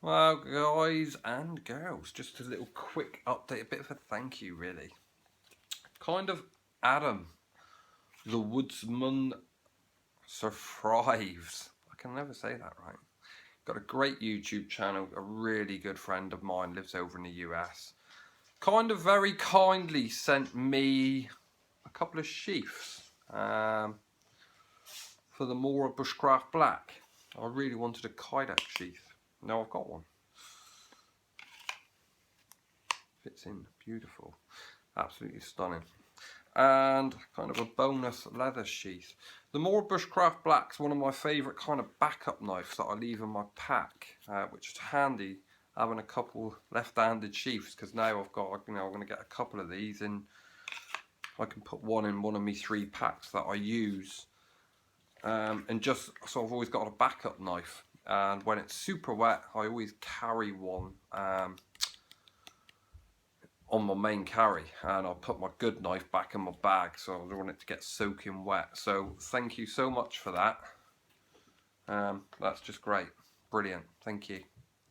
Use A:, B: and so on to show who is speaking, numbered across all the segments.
A: Well, guys and girls, just a little quick update, a bit of a thank you really. Kind of Adam, the woodsman survives. I can never say that right. Got a great YouTube channel, a really good friend of mine, lives over in the US. Kind of very kindly sent me a couple of sheaths for the Mora Bushcraft Black. I really wanted a Kydex sheath. Now I've got one. Fits in, beautiful, absolutely stunning. And kind of a bonus leather sheath. The Mora Bushcraft Black's one of my favourite kind of backup knives that I leave in my pack, which is handy having a couple left-handed sheaths, because now I've got, I'm going to get a couple of these and I can put one in one of my 3 packs that I use. And just so I've always got a backup knife, and when it's super wet I always carry one on my main carry, and I'll put my good knife back in my bag, so I don't want it to get soaking wet. So thank you so much for that. That's just great, brilliant, thank you.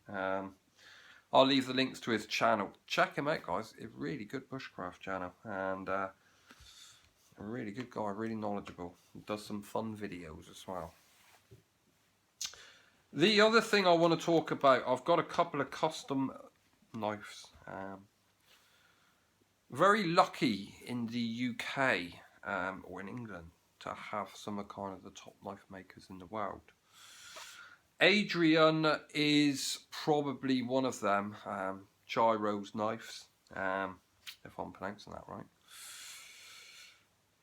A: I'll leave the links to his channel. Check him out, guys. A really good bushcraft channel, and a really good guy, really knowledgeable. He does some fun videos as well. The other thing I want to talk about, I've got a couple of custom knives. Very lucky in the UK or in England to have some of kind of the top knife makers in the world. Adrian is probably one of them. Gyro's knives, if I'm pronouncing that right.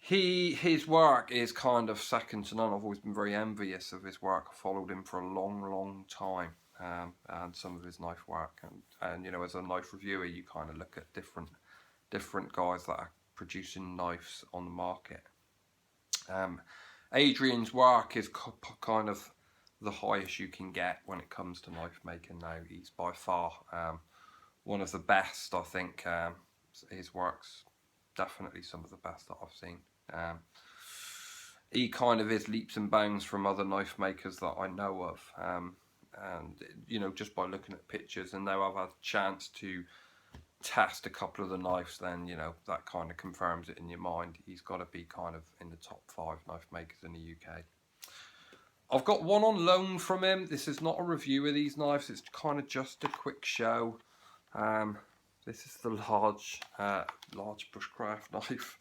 A: His work is kind of second to none. I've always been very envious of his work. I followed him for a long time, and some of his knife work. And you know, as a knife reviewer, you kind of look at different guys that are producing knives on the market. Adrian's work is kind of the highest you can get when it comes to knife making now. He's by far one of the best, I think. His work's definitely some of the best that I've seen. He kind of is leaps and bounds from other knife makers that I know of, and you know, just by looking at pictures, and now I've had a chance to test a couple of the knives, then you know that kind of confirms it in your mind. He's got to be kind of in the top 5 knife makers in the UK. I've got one on loan from him. This is not a review of these knives, it's kind of just a quick show. This is the large bushcraft knife.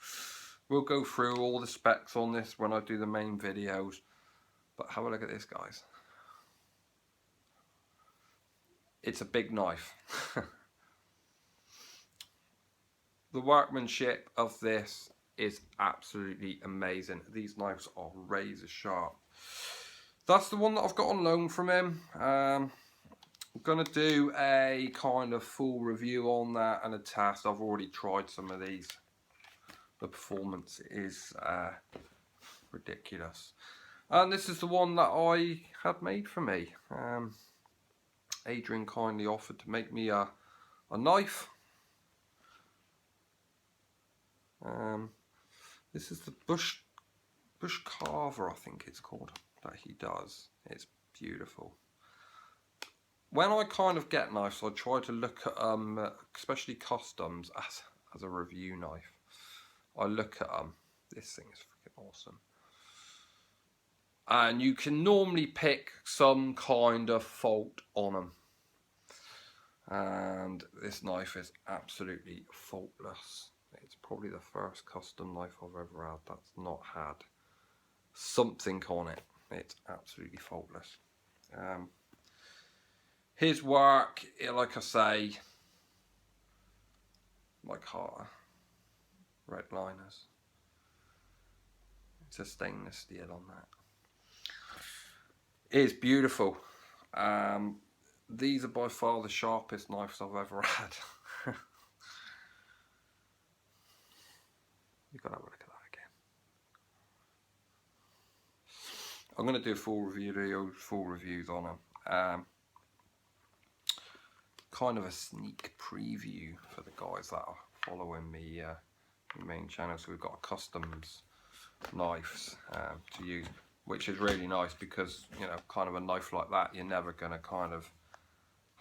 A: We'll go through all the specs on this when I do the main videos, but have a look at this, guys. It's a big knife. The workmanship of this is absolutely amazing. These knives are razor sharp. That's the one that I've got on loan from him. I'm going to do a kind of full review on that and a test. I've already tried some of these. The performance is ridiculous. And this is the one that I had made for me. Adrian kindly offered to make me a knife. This is the bush carver, I think it's called, that he does. It's beautiful. When I kind of get knives, I try to look at especially customs as a review knife. I look at them. This thing is freaking awesome. And you can normally pick some kind of fault on them. And this knife is absolutely faultless. It's probably the first custom knife I've ever had that's not had something on it. It's absolutely faultless. His work, like I say, like Carter, red liners. It's a stainless steel on that. It is beautiful. These are by far the sharpest knives I've ever had. You've got to have a look at that again. I'm going to do a full reviews on them. Kind of a sneak preview for the guys that are following me main channel. So we've got a customs knives to use, which is really nice because, you know, kind of a knife like that, you're never going to kind of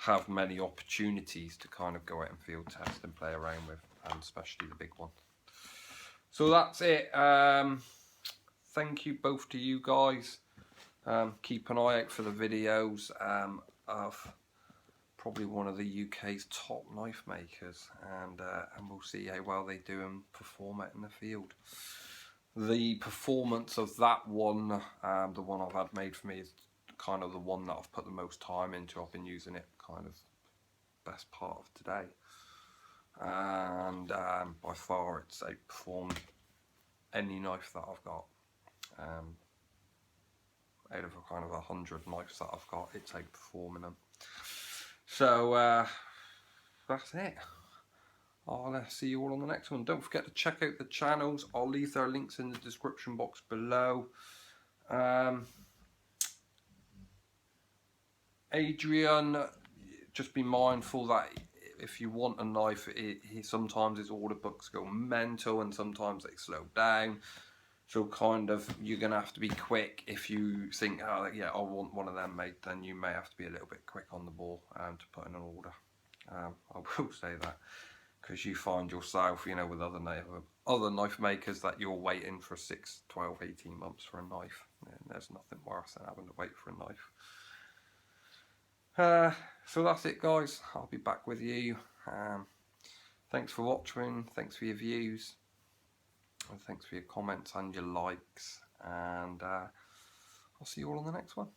A: have many opportunities to kind of go out and field test and play around with, and especially the big one. So that's it. Thank you both to you guys. Keep an eye out for the videos of probably one of the UK's top knife makers, and we'll see how well they do and perform it in the field. The performance of that one, the one I've had made for me, is kind of the one that I've put the most time into. I've been using it kind of best part of today, and by far it's outperformed any knife that I've got. Out of a kind of 100 knives that I've got, it's outperforming them. So that's it. I'll see you all on the next one. Don't forget to check out the channels. I'll leave their links in the description box below. Adrian, just be mindful that if you want a knife, sometimes his order books go mental and sometimes they slow down. So kind of, you're going to have to be quick. If you think, oh yeah, I want one of them made, then you may have to be a little bit quick on the ball to put in an order. I will say that, because you find yourself, you know, with other knife makers, that you're waiting for 6, 12, 18 months for a knife. And there's nothing worse than having to wait for a knife. So that's it, guys. I'll be back with you. Thanks for watching. Thanks for your views. And thanks for your comments and your likes. And I'll see you all on the next one.